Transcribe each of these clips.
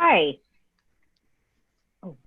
Hi. Oh.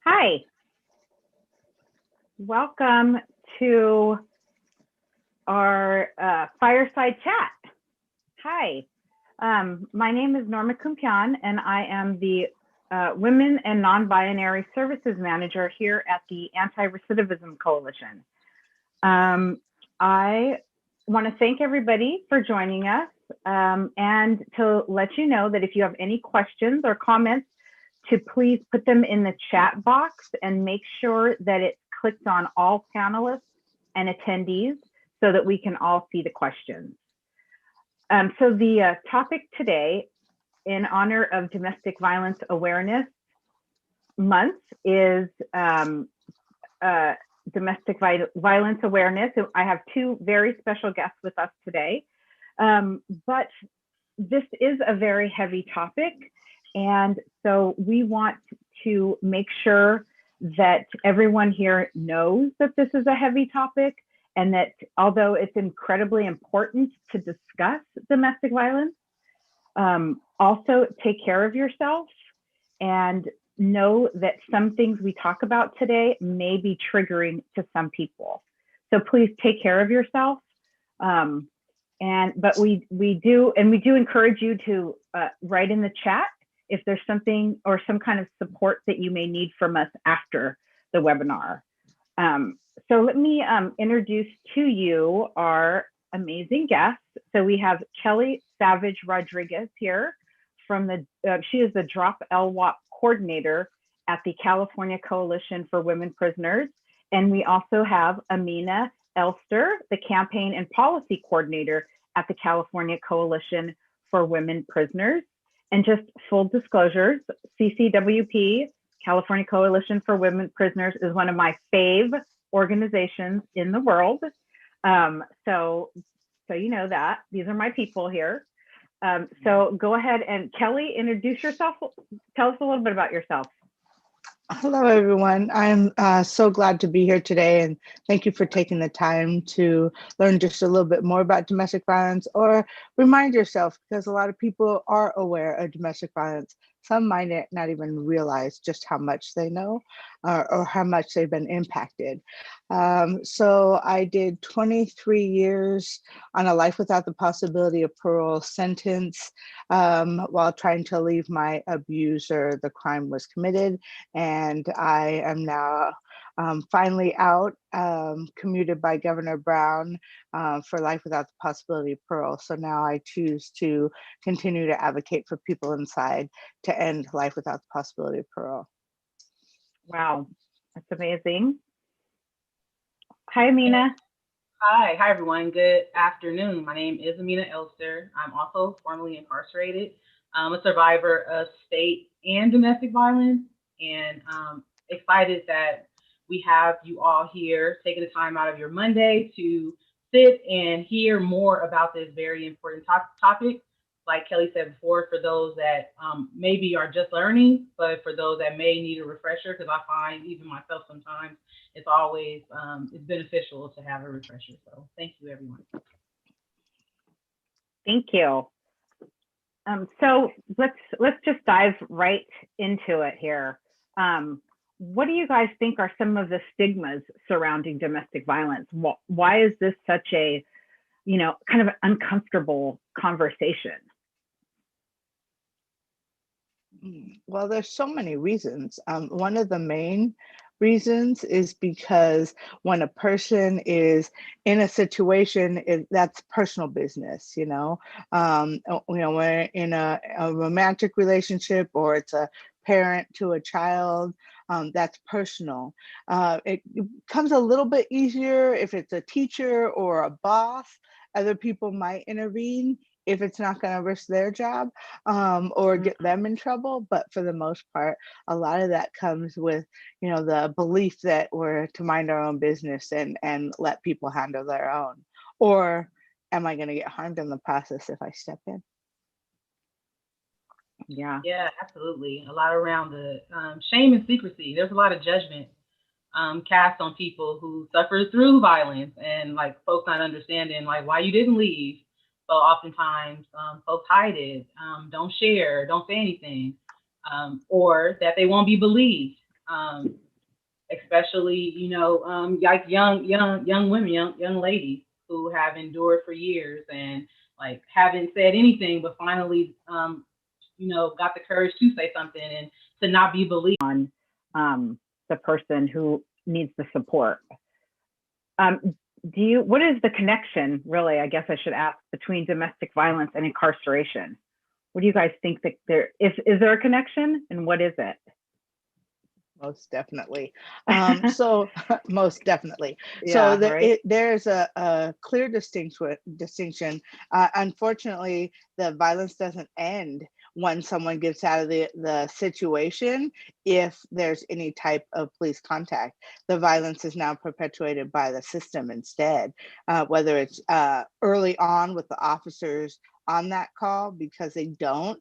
Hi. Welcome to our fireside chat. Hi. My name is Norma Cumpian, and I am the Women and Non-Binary Services Manager here at the Anti-Recidivism Coalition. I want to thank everybody for joining us and to let you know that if you have any questions or comments, to please put them in the chat box and make sure that it's clicked on all panelists and attendees so that we can all see the questions. So the topic today, in honor of Domestic Violence Awareness Month, is domestic violence awareness. I have two very special guests with us today, but this is a very heavy topic. And so we want to make sure that everyone here knows that this is a heavy topic, and that although it's incredibly important to discuss domestic violence, also take care of yourself and know that some things we talk about today may be triggering to some people. So please take care of yourself. But we do encourage you to write in the chat if there's something or some kind of support that you may need from us after the webinar. So let me introduce to you our amazing guests. So we have Kelly Savage-Rodriquez here from she is the Drop LWOP Coordinator at the California Coalition for Women Prisoners. And we also have Aminah Elster, the Campaign and Policy Coordinator at the California Coalition for Women Prisoners. And just full disclosures, CCWP, California Coalition for Women Prisoners, is one of my fave organizations in the world. So you know that. These are my people here. So go ahead and Kelly, introduce yourself. Tell us a little bit about yourself. Hello, everyone. I'm so glad to be here today, and thank you for taking the time to learn just a little bit more about domestic violence, or remind yourself, because a lot of people are aware of domestic violence. Some might not even realize just how much they know or how much they've been impacted. So I did 23 years on a life without the possibility of parole sentence while trying to leave my abuser. The crime was committed, and I am now finally out, commuted by Governor Brown for life without the possibility of parole. So now I choose to continue to advocate for people inside to end life without the possibility of parole. Wow, that's amazing. Hi, Mina. Hi everyone. Good afternoon. My name is Aminah Elster. I'm also formerly incarcerated. I'm a survivor of state and domestic violence, and excited that we have you all here taking the time out of your Monday to sit and hear more about this very important topic. Like Kelly said before, for those that maybe are just learning, but for those that may need a refresher, because I find even myself sometimes it's always it's beneficial to have a refresher. So thank you, everyone. Thank you. So let's just dive right into it here. What do you guys think are some of the stigmas surrounding domestic violence? Why is this such a, kind of uncomfortable conversation? Well, there's so many reasons. One of the main reasons is because when a person is in a situation, that's personal business. We're in a romantic relationship, or it's a parent to a child. That's personal. It becomes a little bit easier if it's a teacher or a boss. Other people might intervene. if it's not going to risk their job or get them in trouble. But for the most part, a lot of that comes with, you know, the belief that we're to mind our own business and let people handle their own. Or am I going to get harmed in the process if I step in? Yeah. Yeah, absolutely. A lot around the shame and secrecy. There's a lot of judgment cast on people who suffer through violence, and like folks not understanding like why you didn't leave. So oftentimes folks hide it, don't share, don't say anything, or that they won't be believed. Especially, you know, like young women, young ladies who have endured for years and like haven't said anything, but finally, you know, got the courage to say something and to not be believed On the person who needs the support. What is the connection, really, I guess I should ask, between domestic violence and incarceration? What do you guys think that is there a connection, and what is it? Most definitely. So most definitely. Yeah, So right? there's a clear distinction. Unfortunately, the violence doesn't end when someone gets out of the situation. If there's any type of police contact, the violence is now perpetuated by the system instead, whether it's early on with the officers on that call, because they don't,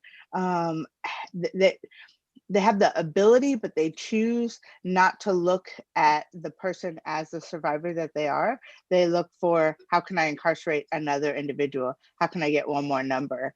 they have the ability, but they choose not to look at the person as the survivor that they are. They look for, how can I incarcerate another individual? How can I get one more number?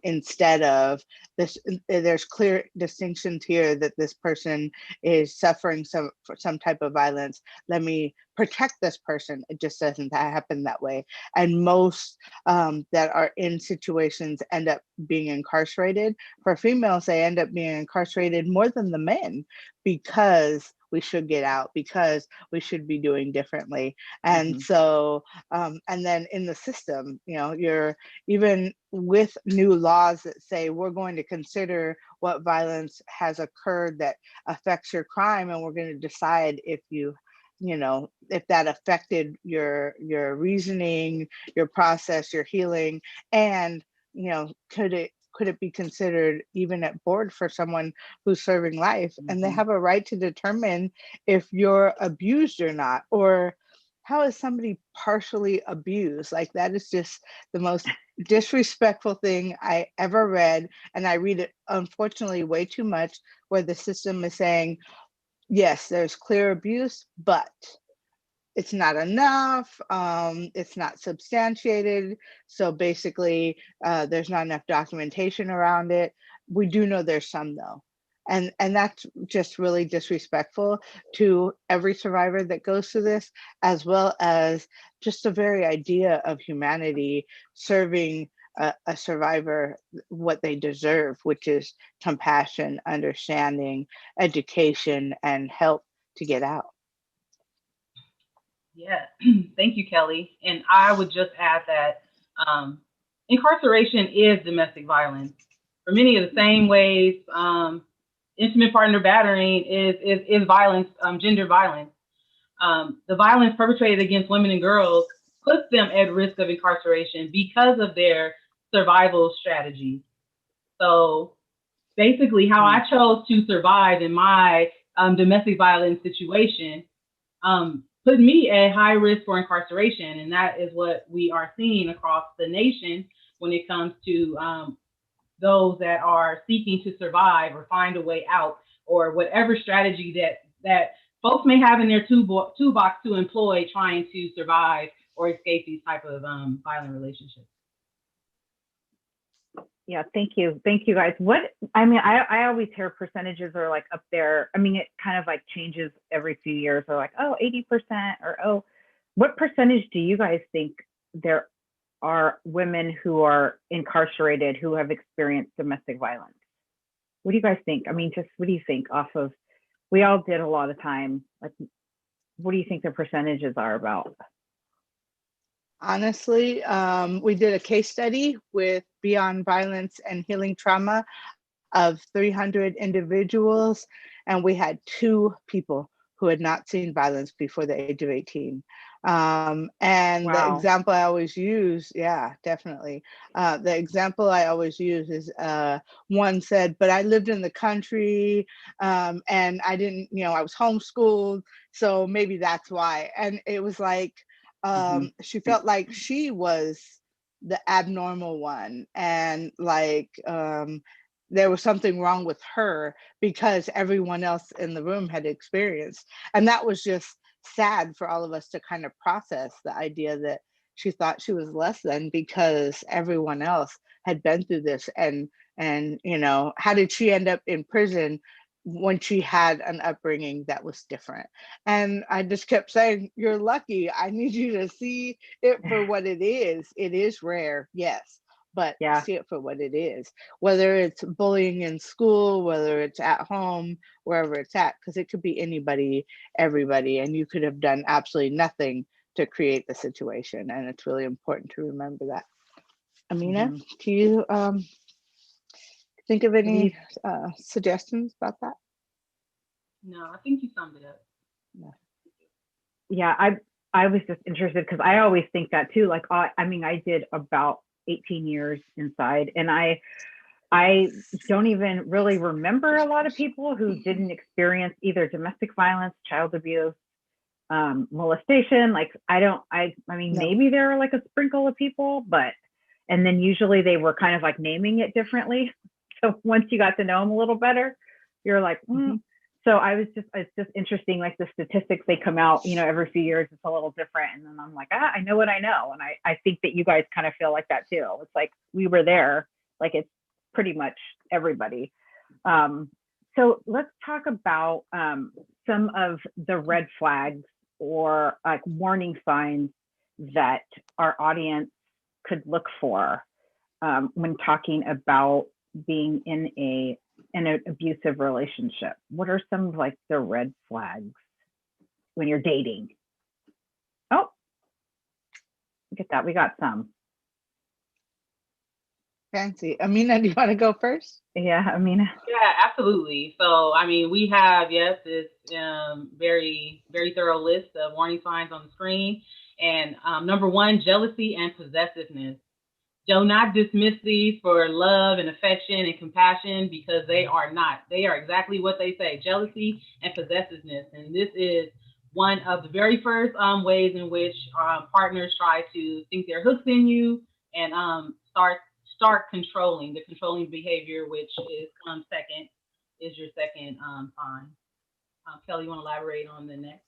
Instead of this, there's clear distinctions here that this person is suffering some type of violence. Let me protect this person. It just doesn't happen that way. And most that are in situations end up being incarcerated. For females, they end up being incarcerated more than the men, because we should get out, because we should be doing differently. And so, and then in the system, you know, you're even with new laws that say we're going to consider what violence has occurred that affects your crime, and we're going to decide if you know, if that affected your reasoning, your process, your healing, and, you know, could it be considered even at board for someone who's serving life? And they have a right to determine if you're abused or not, or how is somebody partially abused? Like, that is just the most disrespectful thing I ever read. And I read it, unfortunately, way too much, where the system is saying, yes, there's clear abuse, but it's not enough. It's not substantiated. So basically, there's not enough documentation around it. We do know there's some, though. And that's just really disrespectful to every survivor that goes through this, as well as just the very idea of humanity serving a survivor what they deserve, which is compassion, understanding, education, and help to get out. Yeah, thank you, Kelly. And I would just add that incarceration is domestic violence. For many of the same ways, intimate partner battering is violence, gender violence. The violence perpetrated against women and girls puts them at risk of incarceration because of their survival strategies. So basically, how I chose to survive in my domestic violence situation put me at high risk for incarceration. And that is what we are seeing across the nation when it comes to those that are seeking to survive or find a way out, or whatever strategy that folks may have in their toolbox to employ trying to survive or escape these type of violent relationships. Yeah, thank you guys. I always hear percentages are like up there. I mean, it kind of like changes every few years. Or like, oh, 80%, or oh, what percentage do you guys think there are women who are incarcerated who have experienced domestic violence? What do you guys think? I mean, just what do you think off of, we all did a lot of time. Like, what do you think the percentages are about? Honestly, we did a case study with Beyond Violence and Healing Trauma of 300 individuals, and we had 2 people who had not seen violence before the age of 18. And the Wow. example I always use, yeah, definitely. The example I always use is one said, but I lived in the country and I didn't, I was homeschooled. So maybe that's why. And it was like, she felt like she was the abnormal one. And like, there was something wrong with her because everyone else in the room had experienced. And that was just sad for all of us to kind of process the idea that she thought she was less than because everyone else had been through this. And how did she end up in prison when she had an upbringing that was different? And I just kept saying, you're lucky. I need you to see it for what it is. It is rare, yes, but Yeah. see it for what it is, whether it's bullying in school, whether it's at home, wherever it's at, because it could be anybody, everybody, and you could have done absolutely nothing to create the situation. And it's really important to remember that. Aminah, do you think of any suggestions about that? No, I think you summed it up. Yeah, I was just interested because I always think that too. Like, I did about 18 years inside, and I don't even really remember a lot of people who didn't experience either domestic violence, child abuse, molestation. Like, No. maybe there are like a sprinkle of people, and then usually they were kind of like naming it differently. So once you got to know them a little better, you're like, So it's just interesting, like the statistics, they come out, every few years, it's a little different. And then I'm like, I know what I know. And I think that you guys kind of feel like that too. It's like, we were there, like it's pretty much everybody. So let's talk about some of the red flags or like warning signs that our audience could look for when talking about being in an abusive relationship. What are some of like the red flags when you're dating? Oh, look at that. We got some. Fancy. Aminah, do you want to go first? Yeah, Aminah. Yeah, absolutely. So, we have, this very, very thorough list of warning signs on the screen. And number one, jealousy and possessiveness. Do not dismiss these for love and affection and compassion, because they are not. They are exactly what they say: jealousy and possessiveness. And this is one of the very first ways in which partners try to think they're hooked in you and start controlling. The controlling behavior, which is your second sign. Kelly, you want to elaborate on the next?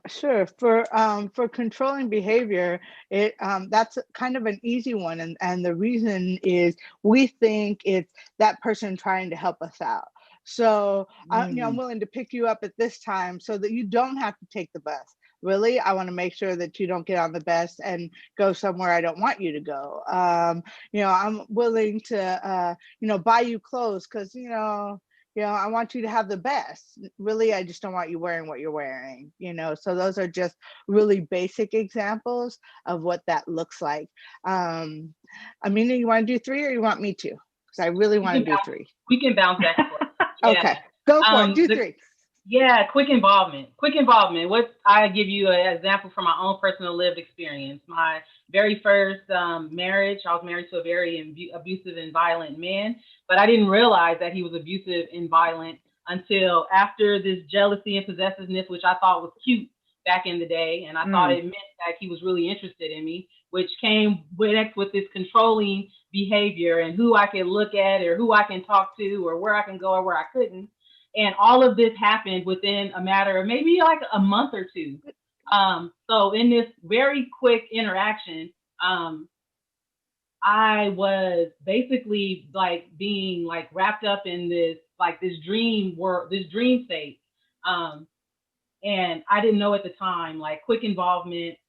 Sure. For controlling behavior, that's kind of an easy one, and the reason is we think it's that person trying to help us out. So I'm willing to pick you up at this time so that you don't have to take the bus. Really, I want to make sure that you don't get on the bus and go somewhere I don't want you to go. I'm willing to buy you clothes because I want you to have the best. Really, I just don't want you wearing what you're wearing, So those are just really basic examples of what that looks like. Aminah, you want to do 3 or you want me to? Because I really want to do 3. We can bounce back and forth. Yeah. Okay, go for it. Do 3. Yeah, quick involvement. What I give you an example from my own personal lived experience. My very first marriage, I was married to a very abusive and violent man, but I didn't realize that he was abusive and violent until after this jealousy and possessiveness, which I thought was cute back in the day. And I thought it meant that he was really interested in me, which came next with this controlling behavior and who I can look at or who I can talk to or where I can go or where I couldn't. And all of this happened within a matter of maybe like a month or two. So in this very quick interaction, I was basically like being like wrapped up in this dream world, this dream state. And I didn't know at the time, like quick involvement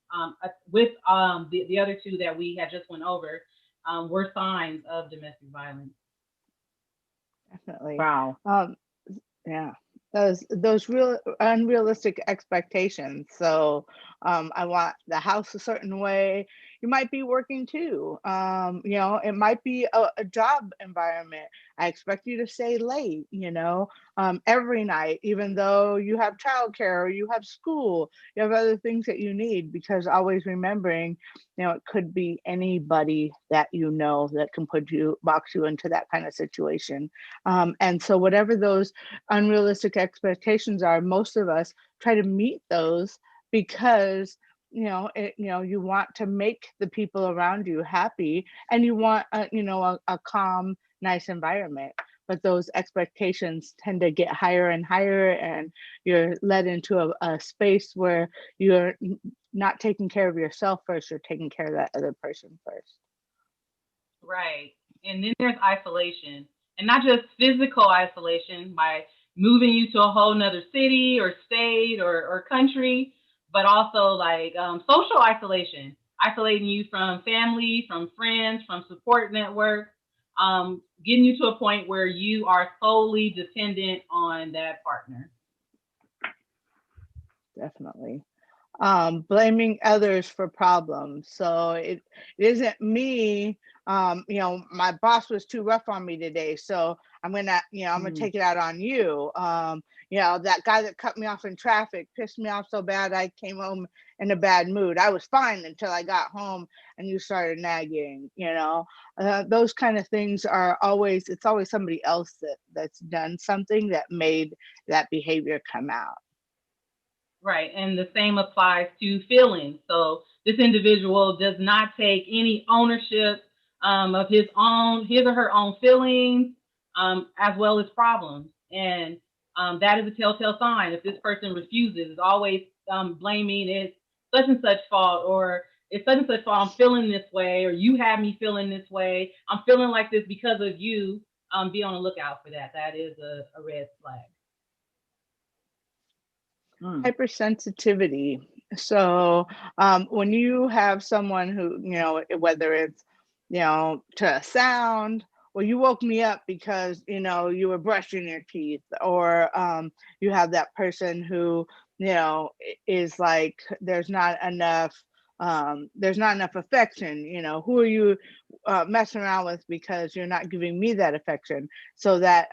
with the other 2 that we had just went over were signs of domestic violence. Definitely. Wow. Yeah, those real unrealistic expectations. So I want the house a certain way, you might be working too. You know, it might be a job environment. I expect you to stay late, you know, every night, even though you have childcare or you have school, you have other things that you need, because always remembering, you know, it could be anybody that you know that can box you into that kind of situation. And so whatever those unrealistic expectations are, most of us try to meet those because you want to make the people around you happy, and you want a calm, nice environment. But those expectations tend to get higher and higher, and you're led into a space where you're not taking care of yourself first, you're taking care of that other person first. Right. And then there's isolation, and not just physical isolation by moving you to a whole nother city or state or country, but also like social isolation, isolating you from family, from friends, from support networks, getting you to a point where you are solely dependent on that partner. Definitely. Blaming others for problems. So it isn't me. My boss was too rough on me today, so I'm gonna take it out on you. That guy that cut me off in traffic pissed me off so bad I came home in a bad mood. I was fine until I got home and you started nagging. Those kind of things are always somebody else that's done something that made that behavior come out. Right, and the same applies to feelings. So this individual does not take any ownership of his or her own feelings, as well as problems. And that is a telltale sign. If this person refuses, is always blaming it's such and such fault, or it's such and such fault, I'm feeling this way, or you have me feeling this way, I'm feeling like this because of you, be on the lookout for that. That is a red flag. Hypersensitivity. So when you have someone who, whether it's, to a sound, well, you woke me up because, you were brushing your teeth, or you have that person who, is like, there's not enough affection. Who are you messing around with because you're not giving me that affection? So that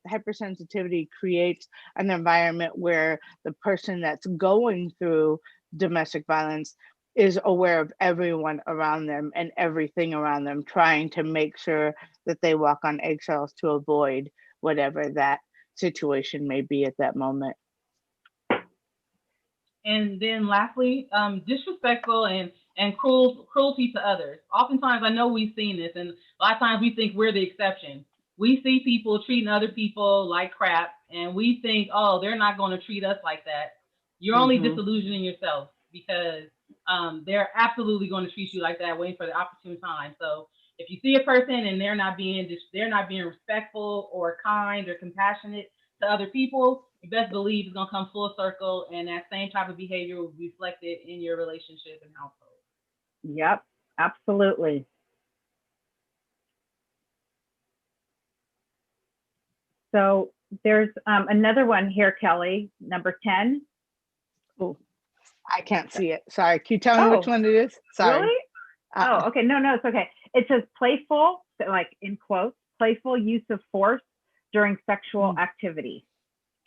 hypersensitivity creates an environment where the person that's going through domestic violence is aware of everyone around them and everything around them, trying to make sure that they walk on eggshells to avoid whatever that situation may be at that moment. And then lastly, disrespectful and cruelty to others. Oftentimes, I know we've seen this, and a lot of times we think we're the exception. We see people treating other people like crap, and we think, oh, they're not going to treat us like that. You're only disillusioning yourself, because they're absolutely going to treat you like that, waiting for the opportune time. So if you see a person and they're not being respectful or kind or compassionate to other people, you best believe it's going to come full circle, and that same type of behavior will be reflected in your relationship and household. Yep, absolutely. So there's another one here, Kelly, number 10. Oh, I can't see it. Sorry. Can you tell me which one it is? Sorry. Really? Okay. No, it's okay. It says playful, like in quotes, playful use of force during sexual activity.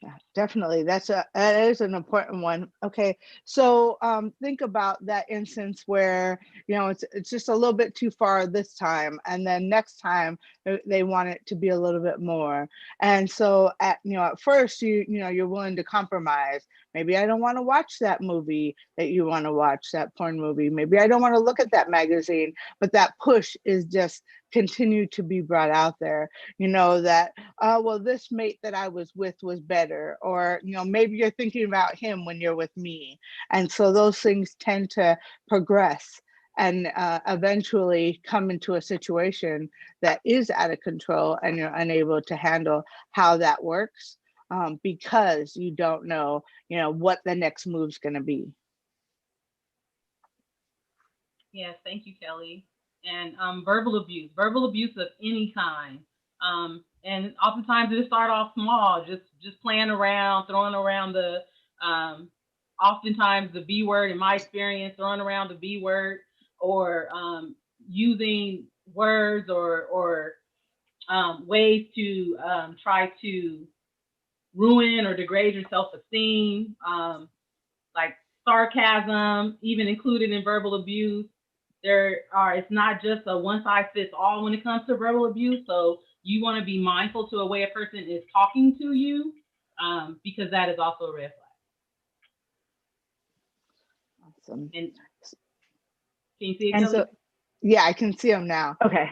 Yeah, definitely. That is an important one. Okay, so think about that instance where it's just a little bit too far this time, and then next time they want it to be a little bit more. And so at first you're willing to compromise. Maybe I don't want to watch that movie that you want to watch, that porn movie. Maybe I don't want to look at that magazine, but that push is just continue to be brought out there. That well, this mate that I was with was better, or maybe you're thinking about him when you're with me. And so those things tend to progress and eventually come into a situation that is out of control, and you're unable to handle how that works, because you don't know what the next move's going to be. Yes, thank you, Kelly. And verbal abuse of any kind. And oftentimes it start off small, just playing around, throwing around the, oftentimes the B word, in my experience, throwing around the B word, or using words or ways to try to ruin or degrade your self-esteem, like sarcasm, even included in verbal abuse. It's not just a one size fits all when it comes to verbal abuse. So you want to be mindful to the way a person is talking to you, because that is also a red flag. Awesome. And can you see it, And Kelly? so, yeah, I can see them now. Okay.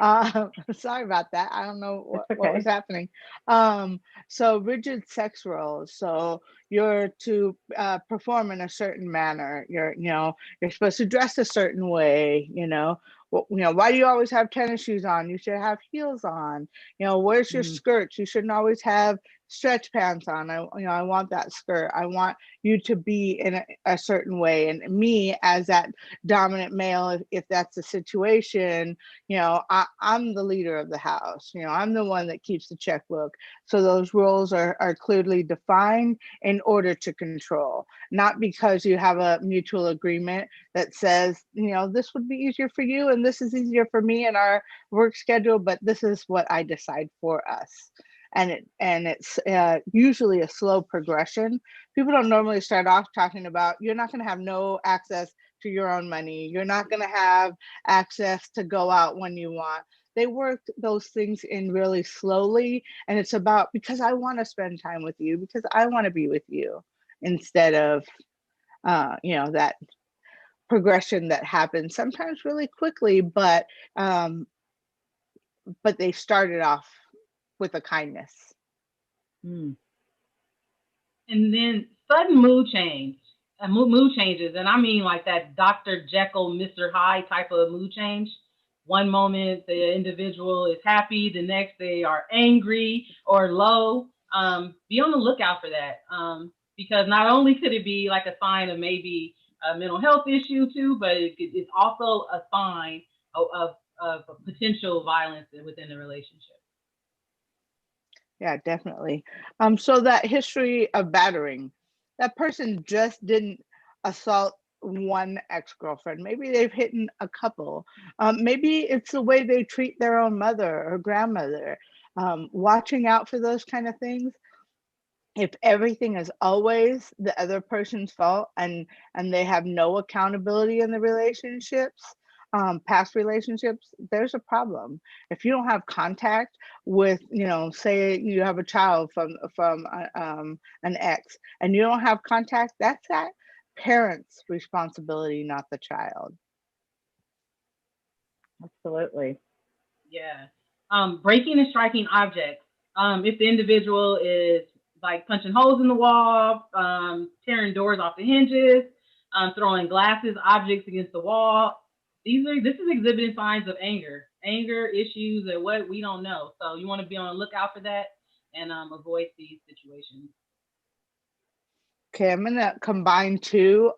Sorry about that. I don't know what okay. was happening. So rigid sex roles. So you're to perform in a certain manner. You're supposed to dress a certain way. Why do you always have tennis shoes on? You should have heels on. Where's your skirts? You shouldn't always have stretch pants on. I want that skirt. I want you to be in a certain way. And me as that dominant male, if that's the situation, I'm the leader of the house. I'm the one that keeps the checkbook. So those roles are clearly defined in order to control, not because you have a mutual agreement that says, this would be easier for you and this is easier for me in our work schedule, but this is what I decide for us. And it's usually a slow progression. People don't normally start off talking about, you're not going to have no access to your own money. You're not going to have access to go out when you want. They work those things in really slowly. And it's about, because I want to spend time with you, because I want to be with you, instead of, that progression that happens sometimes really quickly, but they started off with a kindness. And then sudden mood changes, and I mean like that Dr. Jekyll, Mr. Hyde type of mood change. One moment the individual is happy, the next they are angry or low. Be on the lookout for that, because not only could it be like a sign of maybe a mental health issue too, but it's also a sign of potential violence within the relationship. Yeah, definitely. So that history of battering, that person just didn't assault one ex-girlfriend. Maybe they've hit a couple. Maybe it's the way they treat their own mother or grandmother. Watching out for those kind of things. If everything is always the other person's fault and they have no accountability in the relationships, past relationships, there's a problem. If you don't have contact with, say you have a child from an ex and you don't have contact, that's that parent's responsibility, not the child. Absolutely. Yeah. Breaking and striking objects. If the individual is like punching holes in the wall, tearing doors off the hinges, throwing glasses, objects against the wall. This is exhibiting signs of anger issues, and what we don't know. So you want to be on the lookout for that and avoid these situations. Okay, I'm going to combine two,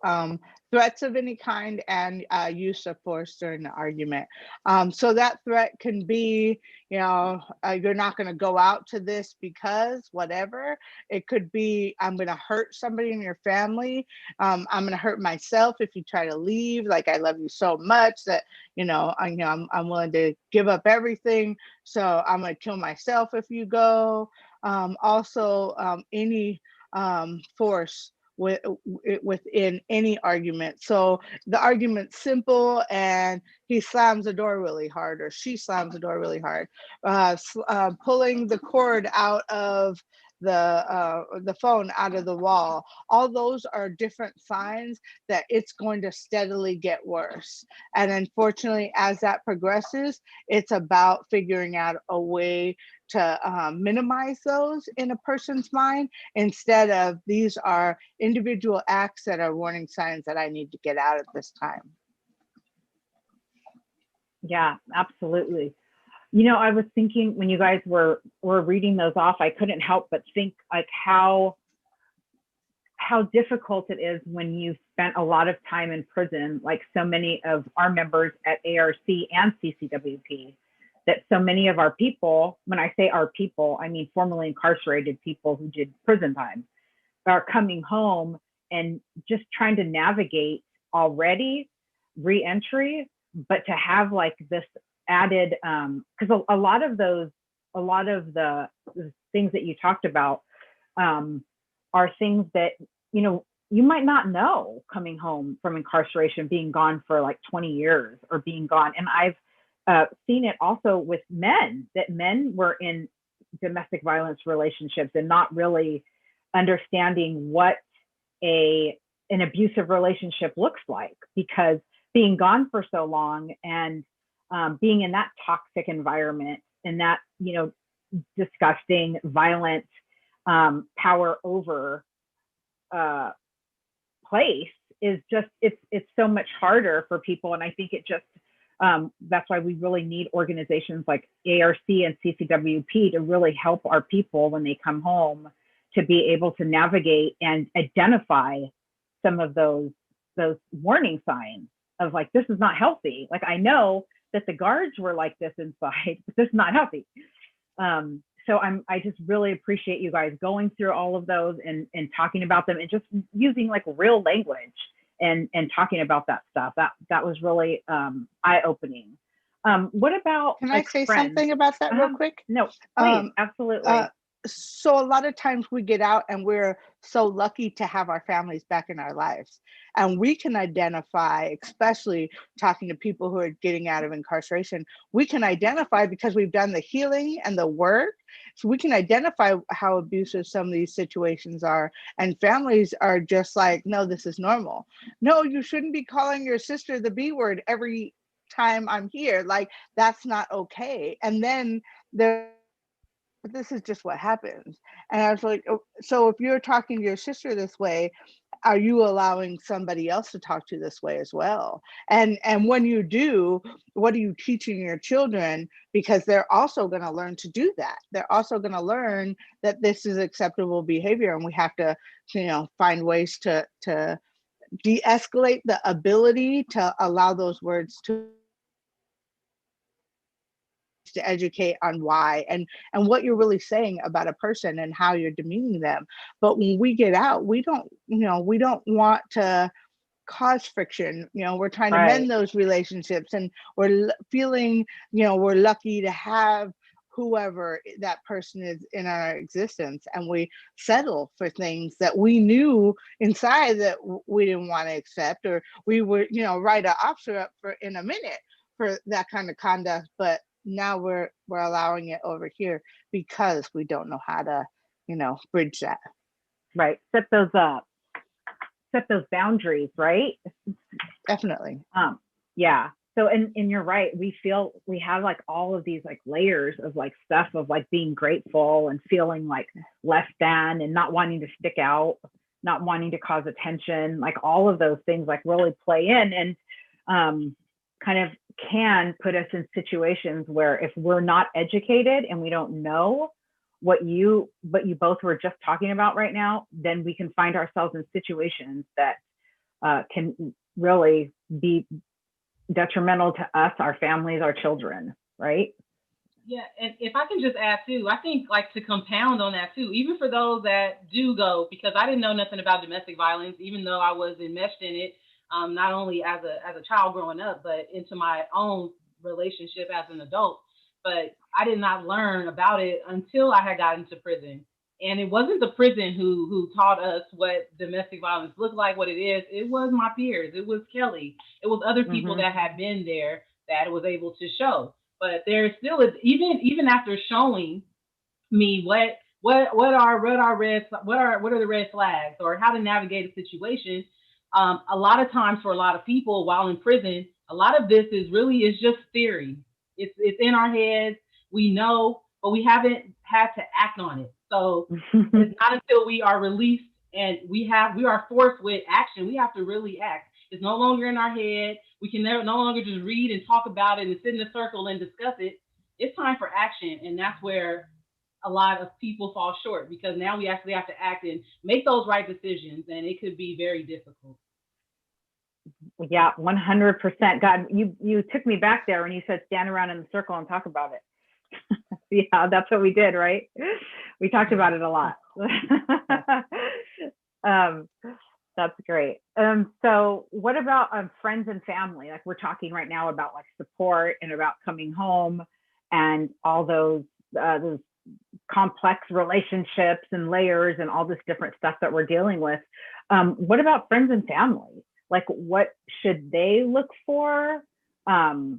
threats of any kind and use of force during the argument. So that threat can be, you're not going to go out to this because whatever. It could be, I'm going to hurt somebody in your family. I'm going to hurt myself if you try to leave. Like, I love you so much that, I'm willing to give up everything. So I'm going to kill myself if you go. Also, any force within any argument. So the argument's simple and he slams the door really hard or she slams the door really hard. Pulling the cord out of the phone out of the wall. All those are different signs that it's going to steadily get worse. And unfortunately, as that progresses, it's about figuring out a way to minimize those in a person's mind, instead of these are individual acts that are warning signs that I need to get out at this time. Yeah, absolutely. I was thinking when you guys were reading those off, I couldn't help but think like how difficult it is when you spent a lot of time in prison, like so many of our members at ARC and CCWP, that so many of our people, when I say our people, I mean formerly incarcerated people who did prison time, are coming home and just trying to navigate already re-entry but to have like this added, because a lot of the things that you talked about are things that, you know, you might not know coming home from incarceration, being gone for like 20 years or being gone. And I've seen it also with men, that men were in domestic violence relationships and not really understanding what an abusive relationship looks like, because being gone for so long and being in that toxic environment and that, you know, disgusting, violent power over place is just, it's so much harder for people. And I think it just, that's why we really need organizations like ARC and CCWP to really help our people when they come home to be able to navigate and identify some of those warning signs of like, this is not healthy. Like, I know that the guards were like this inside, but this is not healthy. So I just really appreciate you guys going through all of those and talking about them and just using like real language and talking about that stuff. That was really eye-opening. What about, Can like, I say friends? something about that real quick? No, please, absolutely. So a lot of times we get out and we're so lucky to have our families back in our lives. And we can identify, especially talking to people who are getting out of incarceration, we can identify because we've done the healing and the work. So we can identify how abusive some of these situations are. And families are just like, no, this is normal. No, you shouldn't be calling your sister the B word every time I'm here. Like, that's not okay. And then but this is just what happens. And I was like, oh, so if you're talking to your sister this way, are you allowing somebody else to talk to you this way as well? And when you do, what are you teaching your children? Because they're also going to learn to do that. They're also going to learn that this is acceptable behavior, and we have to, you know, find ways to de-escalate the ability to allow those words to educate on why and what you're really saying about a person and how you're demeaning them. But when we get out, we don't want to cause friction. You know, we're trying to mend those relationships, and we're feeling, you know, we're lucky to have whoever that person is in our existence, and we settle for things that we knew inside that we didn't want to accept, or we would, you know, write an officer up for in a minute for that kind of conduct. But now we're allowing it over here because we don't know how to, you know, bridge that. Right. Set those boundaries, right? Definitely. Yeah. So, and you're right. We feel we have like all of these like layers of like stuff of like being grateful and feeling like less than and not wanting to stick out, not wanting to cause attention. Like all of those things like really play in and kind of can put us in situations where if we're not educated and we don't know what you both were just talking about right now, then we can find ourselves in situations that can really be detrimental to us, our families, our children, right? Yeah, and if I can just add too, I think like to compound on that too, even for those that do go, because I didn't know nothing about domestic violence, even though I was enmeshed in it, not only as a child growing up, but into my own relationship as an adult. But I did not learn about it until I had gotten to prison. And it wasn't the prison who taught us what domestic violence looked like, what it is. It was my peers. It was Kelly. It was other people that had been there that was able to show. But there still is, even after showing me what are the red flags or how to navigate a situation. A lot of times for a lot of people while in prison, a lot of this is just theory. It's in our heads. We know, but we haven't had to act on it. So it's not until we are released and we are forced with action. We have to really act. It's no longer in our head. We can no longer just read and talk about it and sit in a circle and discuss it. It's time for action. And that's where a lot of people fall short, because now we actually have to act and make those right decisions. And it could be very difficult. Yeah, 100%. God, you took me back there when you said stand around in the circle and talk about it. Yeah, that's what we did, right? We talked about it a lot. That's great. So what about friends and family? Like we're talking right now about like support and about coming home and all those complex relationships and layers and all this different stuff that we're dealing with. What about friends and family? Like what should they look for? How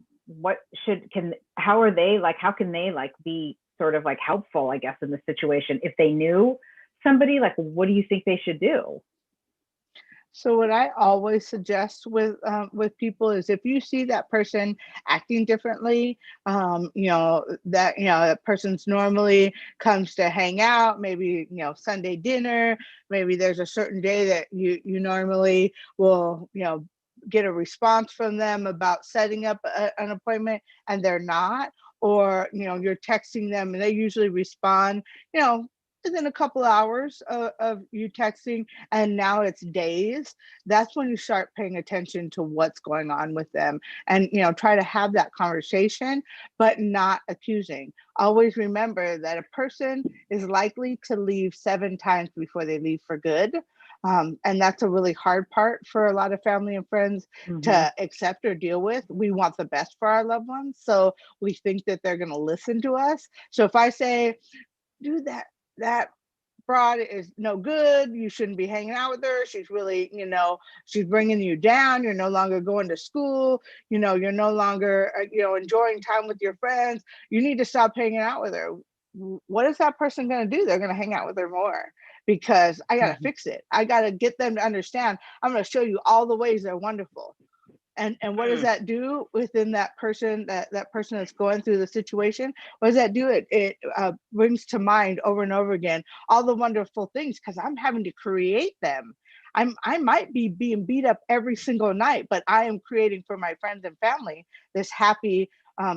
can they like be sort of like helpful, I guess, in this situation? If they knew somebody, like what do you think they should do? So what I always suggest with people is if you see that person acting differently, that person's normally comes to hang out, maybe Sunday dinner, maybe there's a certain day that you normally will get a response from them about setting up an appointment and they're not, or you're texting them and they usually respond within a couple hours of you texting, and now it's days. That's when you start paying attention to what's going on with them, and try to have that conversation, but not accusing. Always remember that a person is likely to leave 7 times before they leave for good. And that's a really hard part for a lot of family and friends to accept or deal with. We want the best for our loved ones, so we think that they're going to listen to us. So if I say, do that broad is no good, you shouldn't be hanging out with her, she's really she's bringing you down, you're no longer going to school, you're no longer enjoying time with your friends, you need to stop hanging out with her. What is that person going to do? They're going to hang out with her more, because I got to fix it. I got to get them to understand, I'm going to show you all the ways they're wonderful. And what does that do within that person, that person that's going through the situation? What does that do? It brings to mind over and over again all the wonderful things, because I'm having to create them. I might be being beat up every single night, but I am creating for my friends and family this happy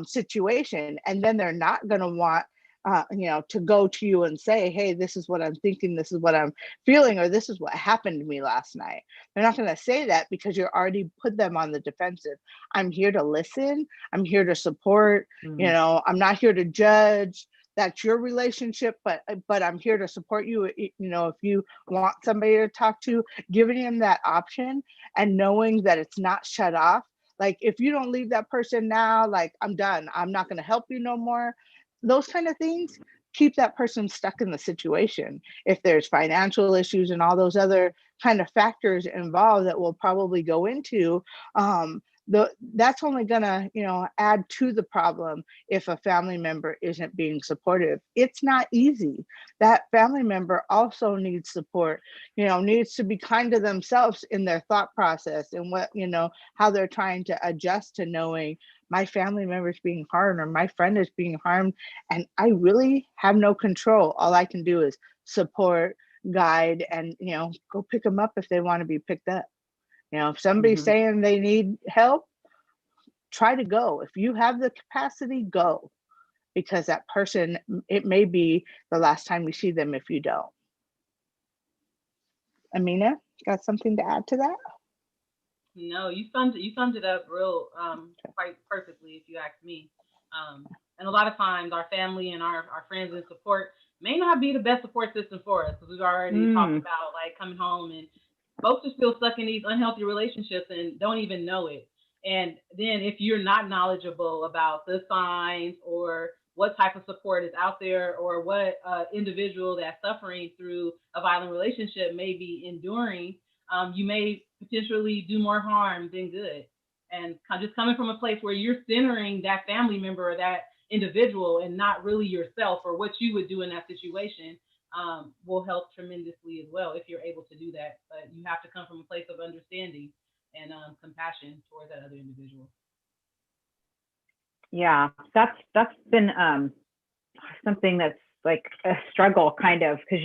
situation. And then they're not going to want to go to you and say, hey, this is what I'm thinking, this is what I'm feeling, or this is what happened to me last night. They're not going to say that because you're already put them on the defensive. I'm here to listen. I'm here to support. I'm not here to judge. That's your relationship, but I'm here to support you. If you want somebody to talk to, giving them that option and knowing that it's not shut off. Like if you don't leave that person now, like I'm done. I'm not going to help you no more. Those kind of things keep that person stuck in the situation. If there's financial issues and all those other kind of factors involved that we'll probably go into, that's only gonna, add to the problem if a family member isn't being supportive. It's not easy. That family member also needs support, needs to be kind to themselves in their thought process and what, how they're trying to adjust to knowing my family member is being harmed or my friend is being harmed, and I really have no control. All I can do is support, guide, and go pick them up if they want to be picked up. If somebody's saying they need help, try to go. If you have the capacity, go, because that person, it may be the last time we see them if you don't. Aminah, got something to add to that? No, you summed it up real quite perfectly, if you ask me. And a lot of times our family and our friends and support may not be the best support system for us, because we've already talked about like coming home and folks are still stuck in these unhealthy relationships and don't even know it. And then if you're not knowledgeable about the signs or what type of support is out there, or what individual that's suffering through a violent relationship may be enduring, you may potentially do more harm than good. And just coming from a place where you're centering that family member or that individual and not really yourself or what you would do in that situation, will help tremendously as well, if you're able to do that. But you have to come from a place of understanding and compassion towards that other individual. Yeah, that's been something that's like a struggle, kind of, because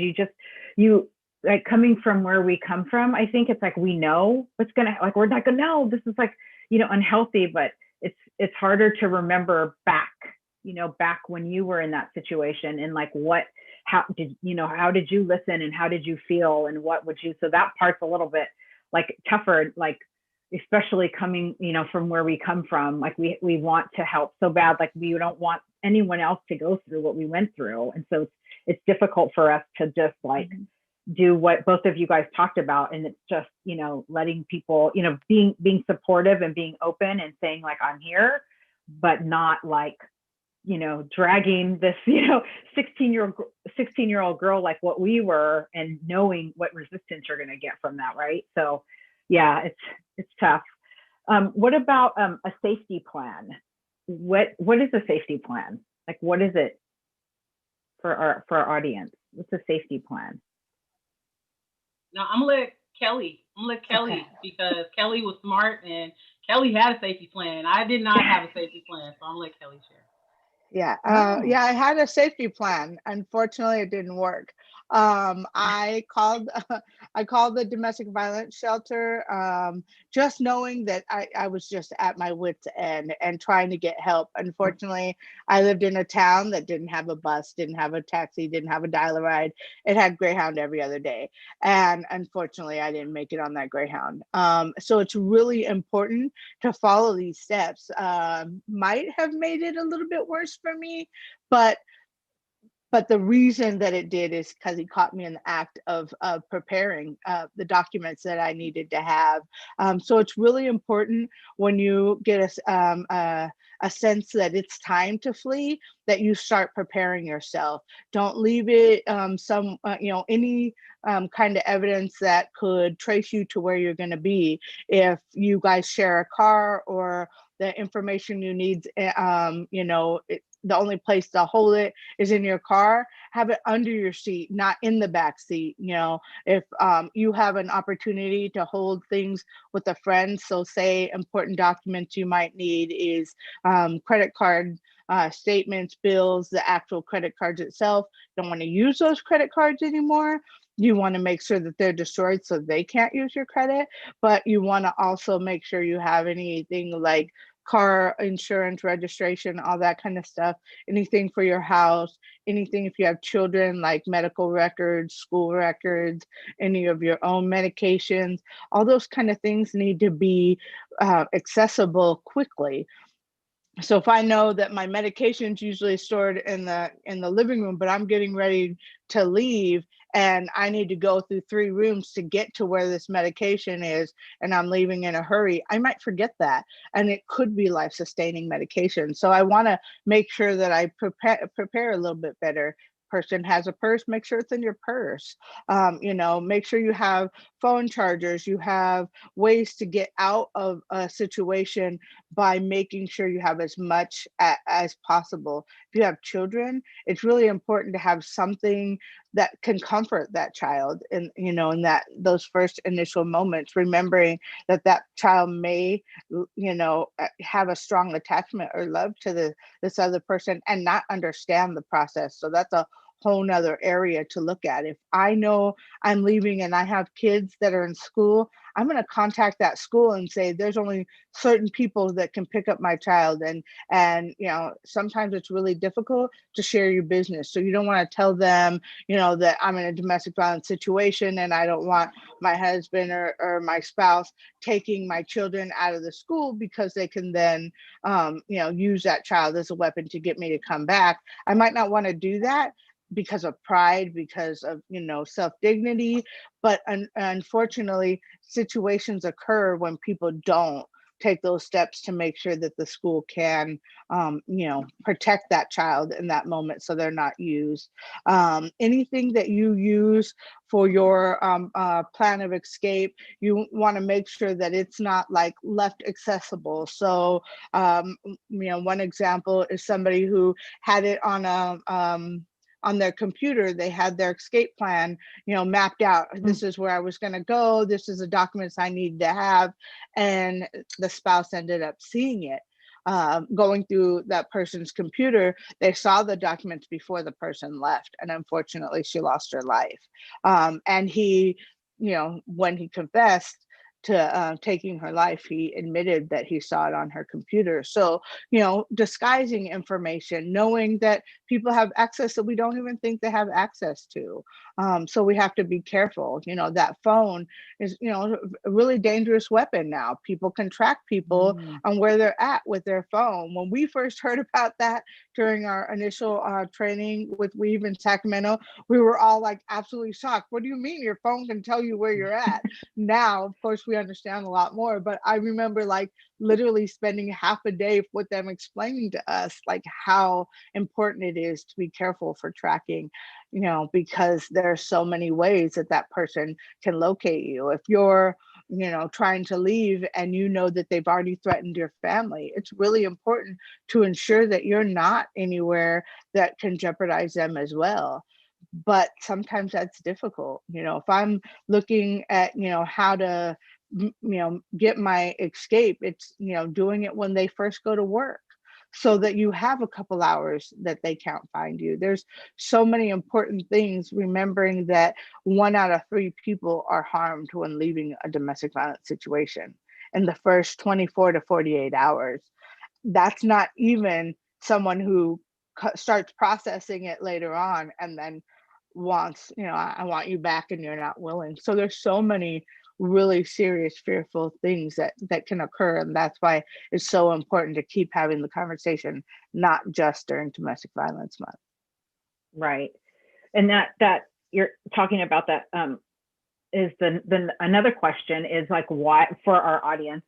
you like coming from where we come from. I think it's like we know what's gonna, like, we're not gonna know this is like unhealthy, but it's harder to remember back when you were in that situation, and like how did you listen and how did you feel and what would you, so that part's a little bit like tougher, like especially coming from where we come from. Like we want to help so bad, like we don't want anyone else to go through what we went through, and so it's difficult for us to just like do what both of you guys talked about. And it's just, you know, letting people, you know, being supportive and being open and saying like, I'm here, but not like, you know, dragging this, you know, 16-year-old girl like what we were, and knowing what resistance you're going to get from that. Right. So yeah, it's tough. What about a safety plan? What is a safety plan? Like, what is it for our audience? What's a safety plan? Now I'm gonna let Kelly. Okay. Because Kelly was smart and Kelly had a safety plan. I did not have a safety plan, so I'm gonna let Kelly share. Yeah, Oh. yeah, I had a safety plan. Unfortunately, it didn't work. I called, I called the domestic violence shelter, just knowing that I was just at my wit's end and trying to get help. Unfortunately, I lived in a town that didn't have a bus, didn't have a taxi, didn't have a dial-a-ride. It had Greyhound every other day. And unfortunately, I didn't make it on that Greyhound. So it's really important to follow these steps. Might have made it a little bit worse for me, but the reason that it did is because he caught me in the act of preparing the documents that I needed to have. So it's really important when you get a sense that it's time to flee, that you start preparing yourself. Don't leave it you know, any kind of evidence that could trace you to where you're going to be. If you guys share a car or the information you need, you know, the only place to hold it is in your car, have it under your seat, not in the back seat. You know, if you have an opportunity to hold things with a friend, so say important documents you might need is credit card statements, bills, the actual credit cards itself. Don't want to use those credit cards anymore. You want to make sure that they're destroyed so they can't use your credit, but you want to also make sure you have anything like car insurance, registration, all that kind of stuff, anything for your house, anything if you have children, like medical records, school records, any of your own medications, all those kind of things need to be accessible quickly. So if I know that my medication's usually stored in the living room, but I'm getting ready to leave and I need to go through 3 rooms to get to where this medication is, and I'm leaving in a hurry, I might forget that. And it could be life-sustaining medication. So I want to make sure that I prepare a little bit better. Person has a purse, make sure it's in your purse. You know, make sure you have phone chargers, you have ways to get out of a situation by making sure you have as much as possible. If you have children, it's really important to have something that can comfort that child in, you know, in that those first initial moments, remembering that that child may, you know, have a strong attachment or love to this other person and not understand the process. So that's a whole nother area to look at. If I know I'm leaving and I have kids that are in school, I'm going to contact that school and say there's only certain people that can pick up my child, and you know, sometimes it's really difficult to share your business, so you don't want to tell them, you know, that I'm in a domestic violence situation and I don't want my husband or my spouse taking my children out of the school because they can then you know, use that child as a weapon to get me to come back. I might not want to do that because of pride, because of, you know, self-dignity, but unfortunately situations occur when people don't take those steps to make sure that the school can you know, protect that child in that moment so they're not used. Anything that you use for your plan of escape, you want to make sure that it's not like left accessible. So you know, one example is somebody who had it on a on their computer, they had their escape plan, you know, mapped out. This is where I was going to go. This is the documents I need to have. And the spouse ended up seeing it. Going through that person's computer, they saw the documents before the person left. And unfortunately, she lost her life. And he, you know, when he confessed, to taking her life. He admitted that he saw it on her computer. So, disguising information, knowing that people have access that we don't even think they have access to. So we have to be careful. That phone is, a really dangerous weapon now. People can track people on where they're at with their phone. When we first heard about that during our initial training with Weave in Sacramento, we were all like absolutely shocked. What do you mean your phone can tell you where you're at? Now, of course, we understand a lot more, but I remember like literally spending half a day with them explaining to us like how important it is to be careful for tracking, because there are so many ways that that person can locate you. If you're trying to leave and that they've already threatened your family, it's really important to ensure that you're not anywhere that can jeopardize them as well. But sometimes that's difficult. If I'm looking at how to get my escape, it's doing it when they first go to work, so that you have a couple hours that they can't find you. There's so many important things, remembering that 1 out of 3 people are harmed when leaving a domestic violence situation in the first 24 to 48 hours. That's not even someone who starts processing it later on and then wants, I want you back and you're not willing. So there's so many really serious, fearful things that can occur. And that's why it's so important to keep having the conversation, not just during Domestic Violence Month. Right. And that you're talking about that is the another question is like, why, for our audience,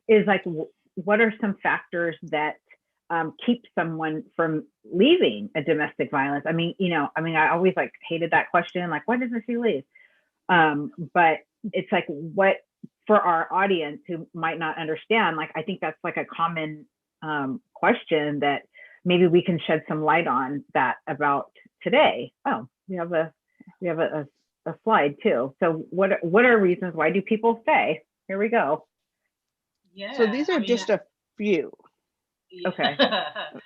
is like, what are some factors that keep someone from leaving a domestic violence? I mean, I always like hated that question, like, why doesn't she leave? But it's like, what, for our audience who might not understand, like, I think that's like a common question that maybe we can shed some light on that about today. Oh, we have a slide too. So what are reasons why do people stay? Here we go. Yeah. So these are just a few. Okay.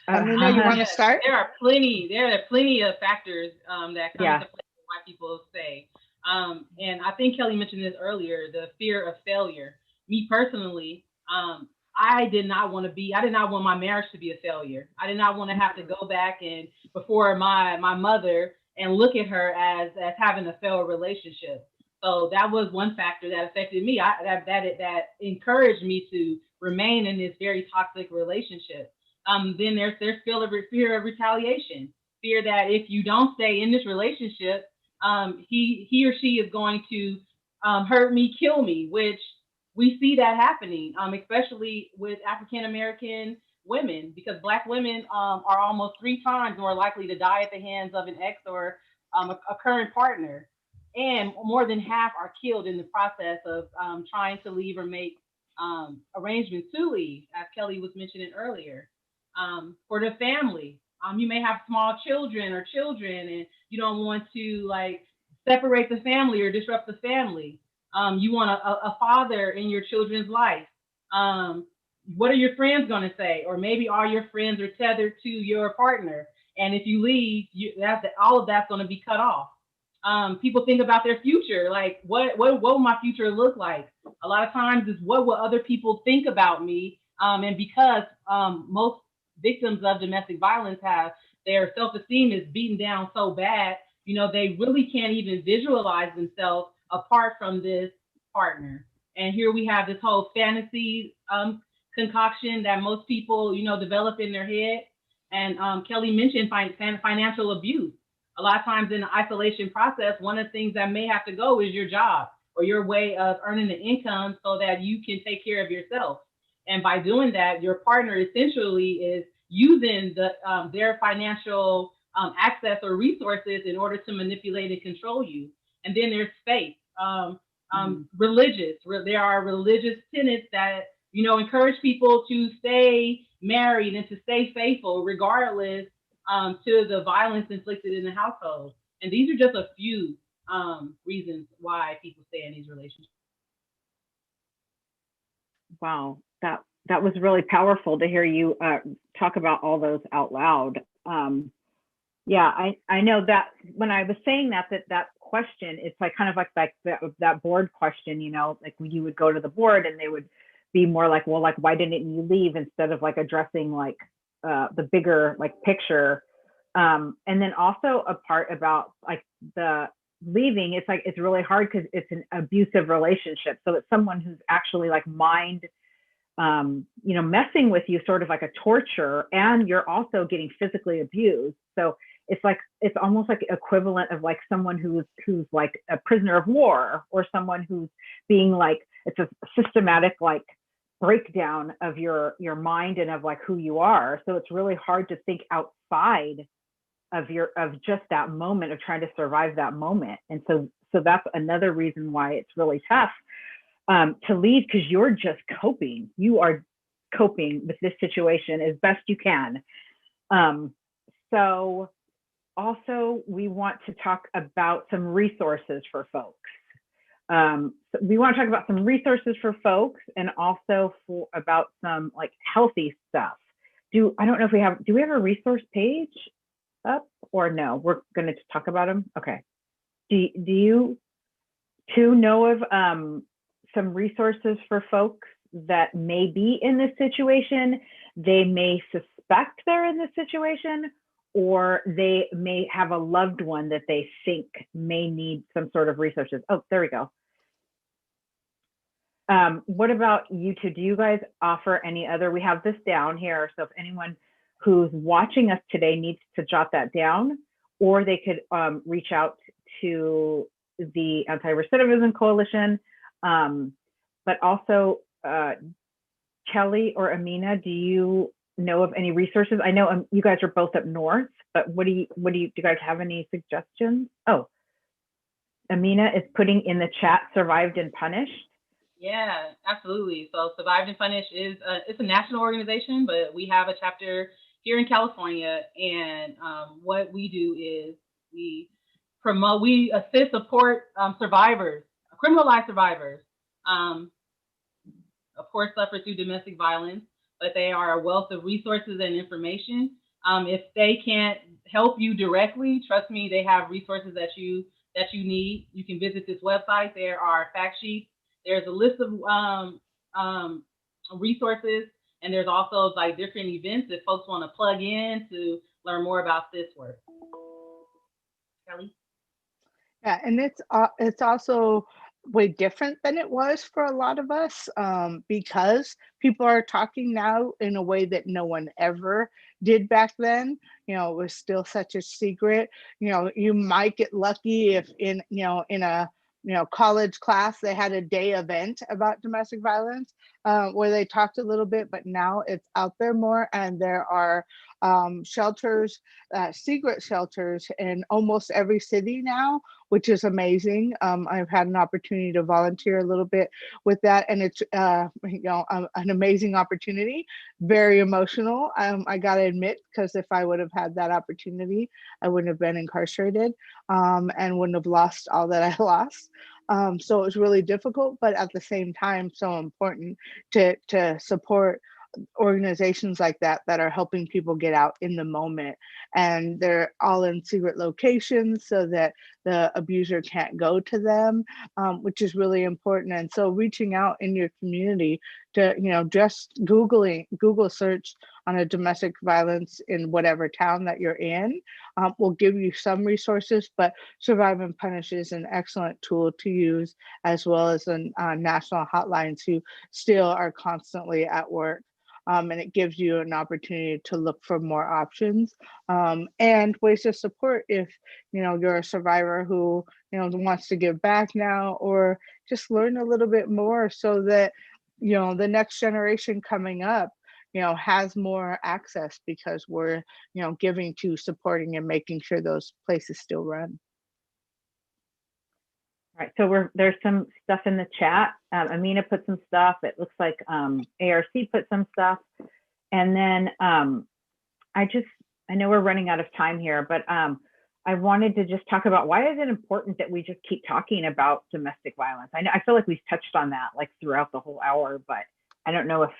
Aminah, you want to start? There are plenty of factors that come into play with why people stay. And I think Kelly mentioned this earlier, the fear of failure. Me personally, I did not want my marriage to be a failure. I did not want to have to go back and before my mother and look at her as having a failed relationship. So that was one factor that affected me. That encouraged me to remain in this very toxic relationship. Then there's fear of retaliation, fear that if you don't stay in this relationship, he or she is going to hurt me, kill me, which we see that happening, especially with African American women, because Black women are almost 3 times more likely to die at the hands of an ex or a current partner. And more than half are killed in the process of trying to leave or make arrangements to leave, as Kelly was mentioning earlier. For the family, you may have small children and you don't want to like separate the family or disrupt the family. You want a father in your children's life. What are your friends going to say? Or maybe all your friends are tethered to your partner. And if you leave, all of that's going to be cut off. People think about their future, like what will my future look like? A lot of times is what will other people think about me? And because most victims of domestic violence have their self-esteem is beaten down so bad, they really can't even visualize themselves apart from this partner. And here we have this whole fantasy concoction that most people, develop in their head. And Kelly mentioned financial abuse. A lot of times in the isolation process, one of the things that may have to go is your job or your way of earning the income so that you can take care of yourself. And by doing that, your partner essentially is using their financial access or resources in order to manipulate and control you. And then there's faith, religious. There are religious tenets that, encourage people to stay married and to stay faithful regardless to the violence inflicted in the household. And these are just a few reasons why people stay in these relationships. Wow, that was really powerful to hear you talk about all those out loud. Yeah, I know that when I was saying that question, it's like kind of like that board question, you know, like when you would go to the board and they would be more like, well, like, why didn't you leave, instead of like addressing like the bigger like picture. And then also a part about like the leaving, it's like, it's really hard because it's an abusive relationship. So it's someone who's actually like you know, messing with you, sort of like a torture, and you're also getting physically abused. So it's like, it's almost like equivalent of like someone who's like a prisoner of war, or someone who's being like, it's a systematic like breakdown of your mind and of like who you are. So it's really hard to think outside of just that moment of trying to survive that moment. And so that's another reason why it's really tough to leave, because you're just coping. You are coping with this situation as best you can. So also we want to talk about some resources for folks. So we want to talk about some resources for folks, and also about some like healthy stuff. Do we have a resource page up, or no? We're going to talk about them. Okay. Do you two know of some resources for folks that may be in this situation? They may suspect they're in this situation, or they may have a loved one that they think may need some sort of resources. Oh, there we go. What about you two? Do you guys offer any other? We have this down here, so if anyone who's watching us today needs to jot that down, or they could reach out to the Anti-Recidivism Coalition. But also, Kelly or Aminah, do you know of any resources? I know you guys are both up north, but do you guys have any suggestions? Oh, Aminah is putting in the chat, Survived and Punished. Yeah, absolutely. So Survived and Punished is it's a national organization, but we have a chapter here in California. And what we do is we assist, support survivors, criminalized survivors, of course, suffer through domestic violence, but they are a wealth of resources and information. If they can't help you directly, trust me, they have resources that you need. You can visit this website. There are fact sheets. There's a list of resources, and there's also like different events that folks want to plug in to learn more about this work. Kelly? Yeah, and it's also way different than it was for a lot of us, because people are talking now in a way that no one ever did back then. You know, it was still such a secret. You know, you might get lucky if in a college class they had a day event about domestic violence where they talked a little bit, but now it's out there more, and there are shelters, secret shelters in almost every city now, which is amazing. I've had an opportunity to volunteer a little bit with that, and it's an amazing opportunity, very emotional. I gotta admit, because if I would have had that opportunity, I wouldn't have been incarcerated and wouldn't have lost all that I lost. So it was really difficult, but at the same time, so important to support organizations like that are helping people get out in the moment, and they're all in secret locations so that the abuser can't go to them, which is really important. And so reaching out in your community to just Google search on a domestic violence in whatever town that you're in will give you some resources, but Survive and Punish is an excellent tool to use, as well as the national hotlines who still are constantly at work. And it gives you an opportunity to look for more options and ways to support if you're a survivor who wants to give back now, or just learn a little bit more so that the next generation coming up has more access, because we're giving to supporting and making sure those places still run. All right, so there's some stuff in the chat. Aminah put some stuff. It looks like ARC put some stuff. And then I know we're running out of time here, but I wanted to just talk about, why is it important that we just keep talking about domestic violence? I feel like we've touched on that like throughout the whole hour, but I don't know if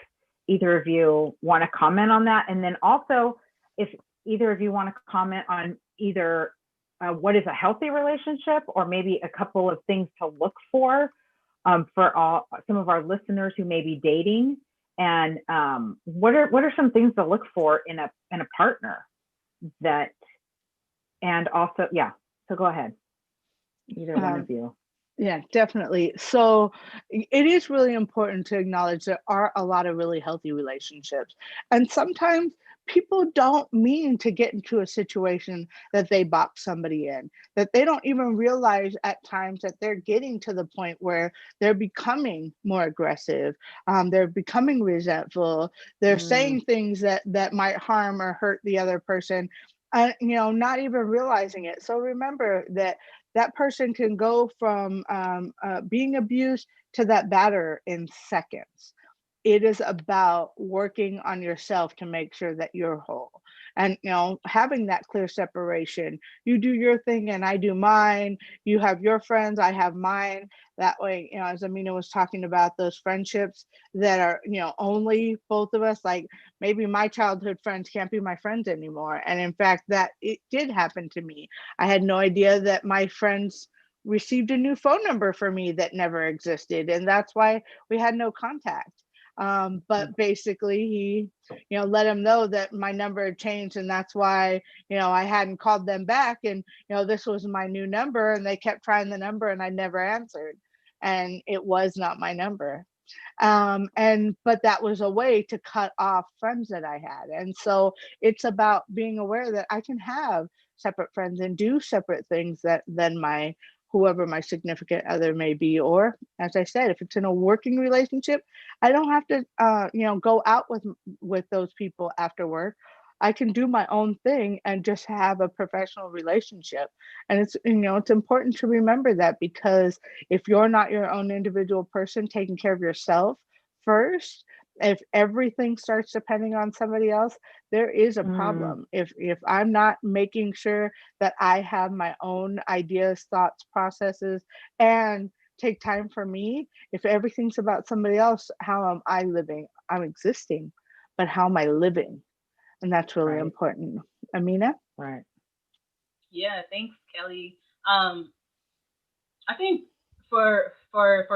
either of you want to comment on that. And then also, if either of you want to comment on either what is a healthy relationship, or maybe a couple of things to look for some of our listeners who may be dating, and what are some things to look for in a partner that, and also, yeah. So go ahead, either one of you. Yeah, definitely. So it is really important to acknowledge there are a lot of really healthy relationships. And sometimes people don't mean to get into a situation that they box somebody in, that they don't even realize at times that they're getting to the point where they're becoming more aggressive. They're becoming resentful. They're saying things that might harm or hurt the other person, not even realizing it. So remember that person can go from being abused to that batter in seconds. It is about working on yourself to make sure that you're whole, and having that clear separation. You do your thing and I do mine. You have your friends, I have mine. That way, as Aminah was talking about, those friendships that are only both of us, like maybe my childhood friends can't be my friends anymore. And in fact, that it did happen to me. I had no idea that my friends received a new phone number for me that never existed, and that's why we had no contact. But basically he, let him know that my number had changed, and that's why, I hadn't called them back, and, this was my new number, and they kept trying the number and I never answered, and it was not my number. But that was a way to cut off friends that I had. And so it's about being aware that I can have separate friends and do separate things than whoever my significant other may be. Or, as I said, if it's in a working relationship, I don't have to go out with those people after work. I can do my own thing and just have a professional relationship. And it's important to remember that, because if you're not your own individual person taking care of yourself first, if everything starts depending on somebody else, there is a problem. If I'm not making sure that I have my own ideas, thoughts, processes, and take time for me, if everything's about somebody else, how am I living? I'm existing, but how am I living? And that's really important. Aminah? Right. Yeah, thanks, Kelly. I think for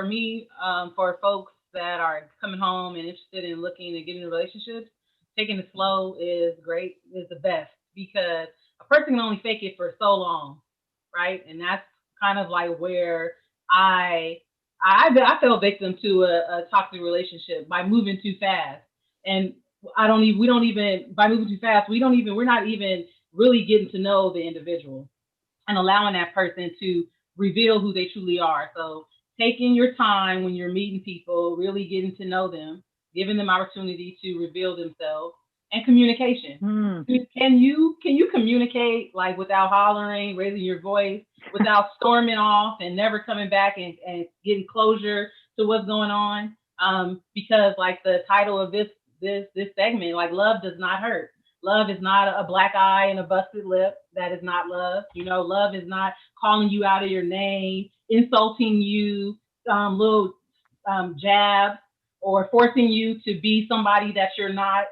me, for folks that are coming home and interested in looking to get into relationships, taking it slow is great, is the best, because a person can only fake it for so long, right? And that's kind of like where I fell victim to a toxic relationship by moving too fast. And by moving too fast, we're not even really getting to know the individual and allowing that person to reveal who they truly are. So taking your time when you're meeting people, really getting to know them, giving them opportunity to reveal themselves, and communication. Can you communicate like without hollering, raising your voice, without storming off and never coming back and getting closure to what's going on? Because like the title of this segment, like, love does not hurt. Love is not a black eye and a busted lip. That is not love. Love is not calling you out of your name, insulting you, little jabs, or forcing you to be somebody that you're not.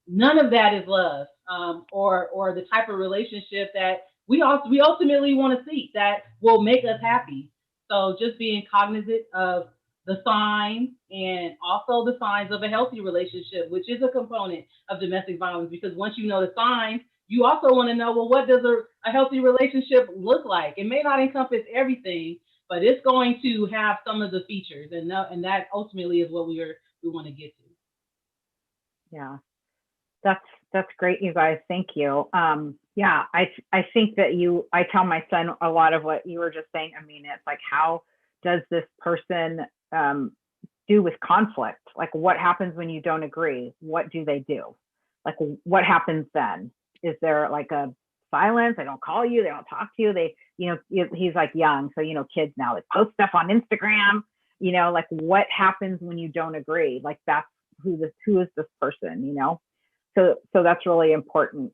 None of that is love, or the type of relationship that we ultimately want to seek, that will make us happy. So just being cognizant of the signs, and also the signs of a healthy relationship, which is a component of domestic violence. Because once you know the signs, you also want to know, well, what does a healthy relationship look like? It may not encompass everything, but it's going to have some of the features, and that ultimately is what we want to get to. Yeah, that's great, you guys. Thank you. Yeah, I think that I tell my son a lot of what you were just saying. I mean, it's like, how does this person do with conflict? Like, what happens when you don't agree? What do they do? Like, what happens then? Is there like a silence? They don't call you, they don't talk to you. They, he's like young, so kids now, they post stuff on Instagram. Like, what happens when you don't agree? Like, that's who is this person? So that's really important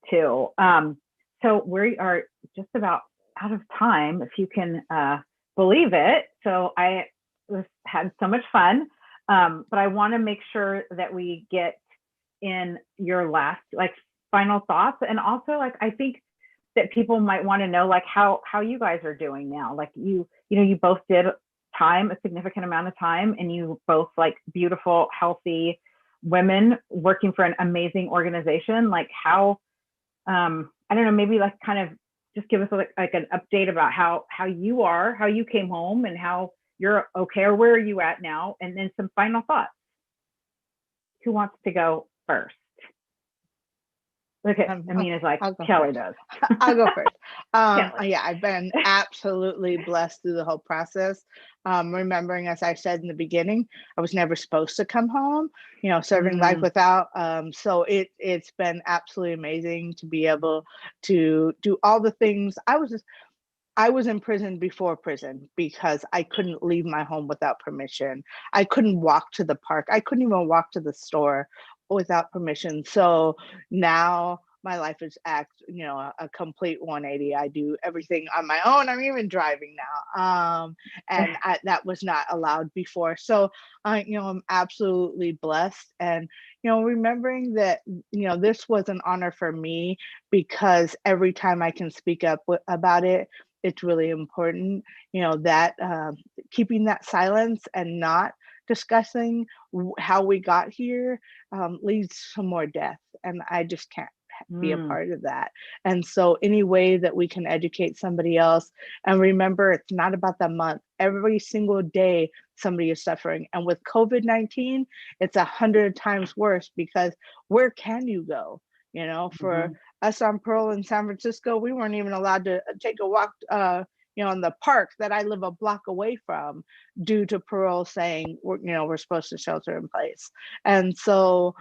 too. So we are just about out of time, if you can believe it. So I had so much fun, but I want to make sure that we get in your last, like, final thoughts. And also, like, I think that people might want to know, like how you guys are doing now? Like you both did time, a significant amount of time, and you both like beautiful, healthy women working for an amazing organization. Like how, I don't know, maybe like kind of just give us like an update about how you are, how you came home, and how you're okay, or where are you at now, and then some final thoughts. Who wants to go first? Look at Aminah's like, Kelly does. I'll go first. Yeah, I've been absolutely blessed through the whole process. Remembering, as I said in the beginning, I was never supposed to come home, serving life without. So it's been absolutely amazing to be able to do all the things. I was in prison before prison because I couldn't leave my home without permission. I couldn't walk to the park. I couldn't even walk to the store without permission. So now my life is a complete 180. I do everything on my own. I'm even driving now. And that was not allowed before. So, I'm absolutely blessed. And, remembering that, this was an honor for me because every time I can speak up about it, it's really important, that keeping that silence and not discussing how we got here leads to more death. And I just can't be a part of that. And so any way that we can educate somebody else, and remember, it's not about the month. Every single day, somebody is suffering. And with COVID-19, it's 100 times worse because where can you go? For us on parole in San Francisco, we weren't even allowed to take a walk, in the park that I live a block away from due to parole saying, we're supposed to shelter in place. And so,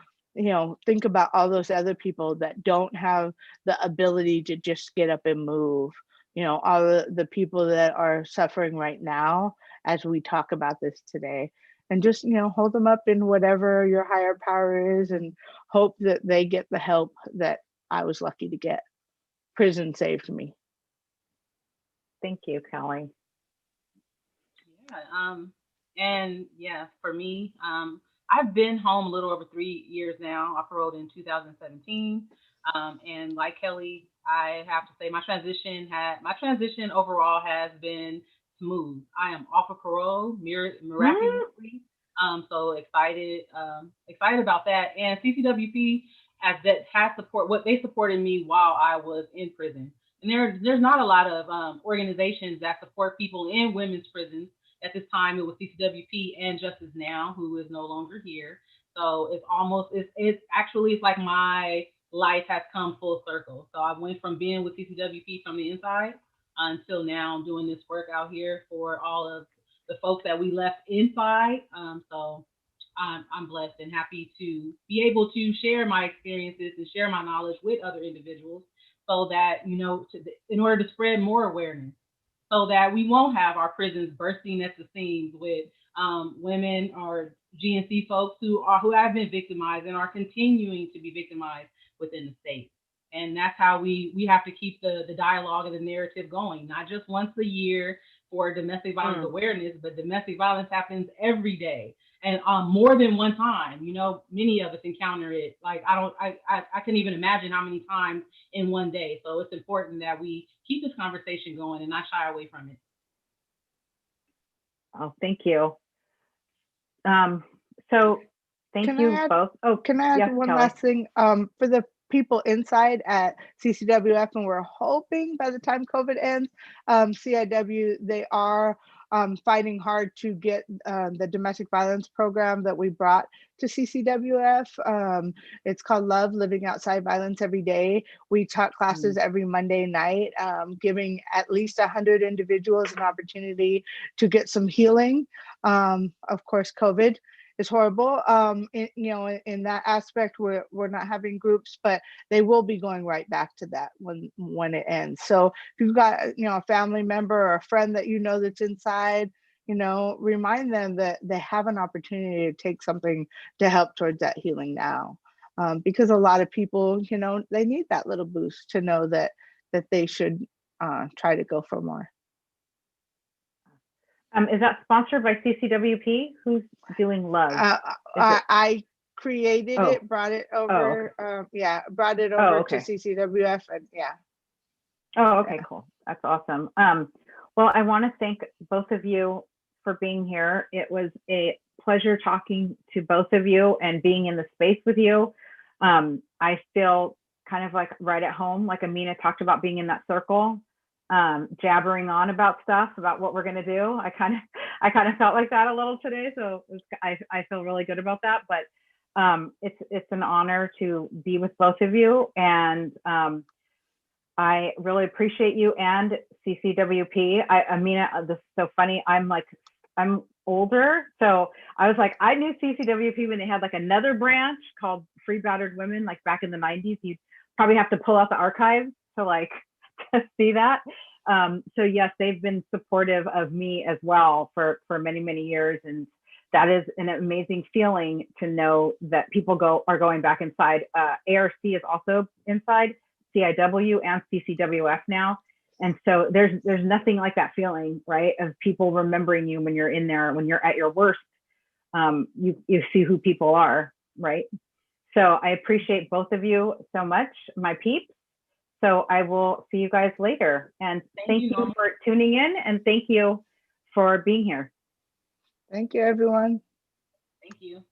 think about all those other people that don't have the ability to just get up and move, all the people that are suffering right now as we talk about this today. And just, hold them up in whatever your higher power is and hope that they get the help that I was lucky to get. Prison saved me. Thank you, Kelly. Yeah. And yeah, for me, I've been home a little over 3 years now. I paroled in 2017. And like Kelly, I have to say my transition overall has been smooth. I am off of parole miraculously. So excited about that. And CCWP has support what they supported me while I was in prison. And there's not a lot of organizations that support people in women's prisons. At this time, it was CCWP and Justice Now, who is no longer here. So it's like my life has come full circle. So I went from being with CCWP from the inside until now doing this work out here for all of the folks that we left inside. So I'm blessed and happy to be able to share my experiences and share my knowledge with other individuals so that, in order to spread more awareness, so that we won't have our prisons bursting at the seams with women or GNC folks who have been victimized and are continuing to be victimized within the state. And that's how we have to keep the dialogue and the narrative going, not just once a year for domestic violence awareness, but domestic violence happens every day and more than one time. Many of us encounter it. Like I can't even imagine how many times in one day. So it's important that we keep this conversation going and not shy away from it. Oh, thank you. So thank you both. Oh, can I add yes, one Kelly. last thing? For the people inside at CCWF, and we're hoping by the time COVID ends, CIW, they are fighting hard to get the domestic violence program that we brought to CCWF. It's called Love, Living Outside Violence Every Day. We taught classes every Monday night, giving at least 100 individuals an opportunity to get some healing. Of course, COVID is horrible. In that aspect, we're not having groups, but they will be going right back to that when it ends. So if you've got a family member or a friend that that's inside, remind them that they have an opportunity to take something to help towards that healing now, because a lot of people, they need that little boost to know that they should try to go for more. Is that sponsored by CCWP? Who's doing Love? I created it, brought it over. Brought it over to CCWF, and yeah. Oh, okay, cool. That's awesome. Well, I want to thank both of you for being here. It was a pleasure talking to both of you and being in the space with you. I feel kind of like right at home, like Aminah talked about being in that circle, jabbering on about stuff, about what we're going to do. I kind of felt like that a little today. So I feel really good about that, but it's an honor to be with both of you. And I really appreciate you and CCWP. Aminah, this is so funny. I'm older. So I was like, I knew CCWP when they had like another branch called Free Battered Women, like back in the 90s. You'd probably have to pull out the archives to like to see that. So yes, they've been supportive of me as well for many, many years. And that is an amazing feeling to know that people are going back inside. ARC is also inside, CIW and CCWF now. And so there's nothing like that feeling, right, of people remembering you when you're in there, when you're at your worst. You see who people are, right? So I appreciate both of you so much, my peeps. So I will see you guys later. And thank you for tuning in, and thank you for being here. Thank you, everyone. Thank you.